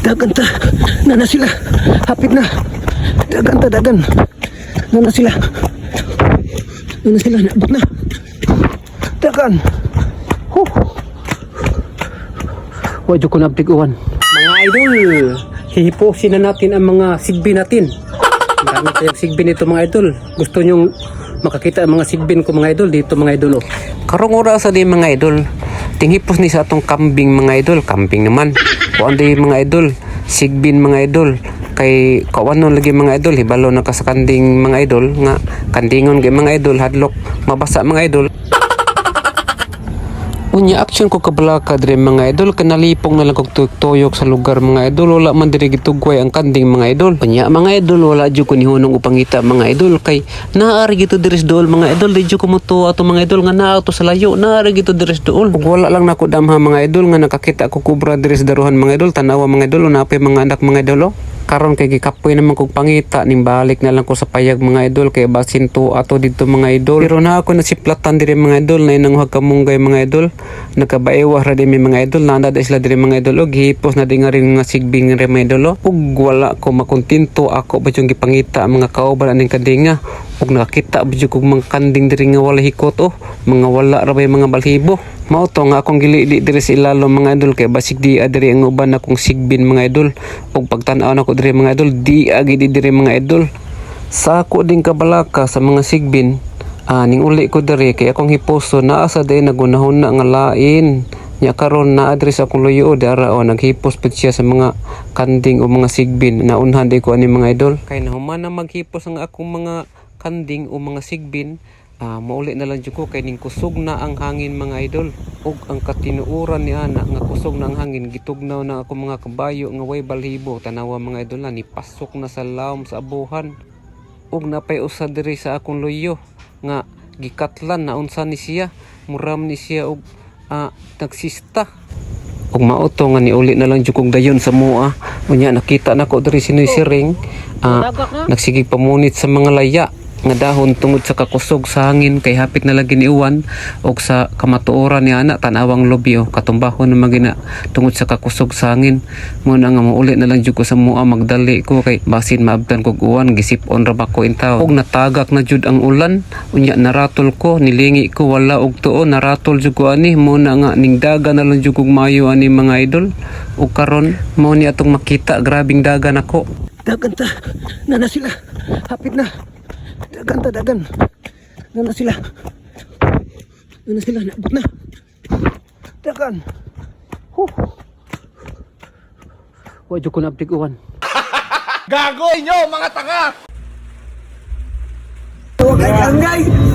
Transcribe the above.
Dagan ta. Nana sila. Hapit na. Dagan ta, dagan. Nana sila. Nana sila. Naabot na. Dagan. Wadyo ko nabtig uwan. Mga idol, hihiposin na natin ang mga sigbi natin. Marami tayong sigbi nito mga idol. Gusto nyong makakita ang mga sigbin ko mga idol dito mga idol. Karong oras sa di mga idol. Tinghipos ni sa atong kambing mga idol. Kambing naman. Kung ano mga idol. Sigbin mga idol. Kay kawanon lagi mga idol. Hibalo na ka sa kanding mga idol. Nga kandingon kay mga idol. Hadlok mabasa mga idol. Unya action ko kabalaka dire mga idol, kanalipong na lang kog tuyok sa lugar mga idol, wala man dire gitugway ang kanding mga idol. Unya mga idol, wala jud ko nihunong upangita mga idol kay naari gito dires dool mga idol, di jud ko moto ato mga idol nga naa to sa layo, naari gito dires dool. Ug wala lang nako damha mga idol nga nakakita ko kubra dires daruhan mga idol, tanawa mga idol, napay mga anak mga idol. Karon kay gikapoy naman kog pangita ning balik na lang ko sa payag mga idol kay basin to ato dito mga idol. Pero na ako nasiplatan dire mga idol na inang hagkamunggay mga idol. Nakabaewa ra di mga idol nanda isla dire mga idol og hipos na di nga rin nga sigbing re mga idol. Ug wala ko makontinto ako ba yung gipangita mga kauban aning kadinga. Ug nakakita ba yung kog mga kanding dire nga wala hikot mga wala ra bay mga balhibo. Mao to nga akong gili dire sa ilalo mga idol kay basig di adiri ang uban akong sigbin mga idol. Ug pagtan-aw nako dire mga idol di agi dire mga idol. Sa ako ding kabalaka sa mga sigbin ning uli ko dire kay akong hiposo naa sa day nagunahon na nga lain. Nya karon na address akong luyo dara naghipos pud siya sa mga kanding o mga sigbin. Naunhan di ko ani mga idol. Kay nahuman na maghipos ang akong mga kanding o mga sigbin. Mauli na lang ko kay ning kusog na ang hangin mga idol ug ang katinuuran ni ana nga kusog na ang hangin gitugnaw na ako mga kabayo nga way balhibo tanawa mga idol na nipasok na sa lawom sa abuhan ug napay usa diri sa akong luyo nga gikatlan na unsa ni siya muram ni siya og nagsista ug mauto nga niuli na lang jud kog dayon sa mua unya nakita nako diri sinoy siring nagsigig pamunit sa mga laya nga dahon tungod sa kakusog sa hangin kay hapit na lagi ni uwan og sa kamatuoran ni ana tanawang lobyo katumbahon na magina tungod sa kakusog sa hangin mo na nga mauli na lang jud ko sa mua magdali ko kay basin maabtan kog uwan gisip-on ra ba ko intaw og natagak na jud ang ulan unya naratol ko nilingi ko wala og tuo naratol jud ko ani mo na nga ning daga na lang jud kog mayo ani mga idol ug karon mo ni atong makita grabing dagan ako dagan ta nana sila hapit na dagan ta dagan nana sila naabot na dagan wadyo ko nabtig uwan gago inyo mga tanga. Huwag kayo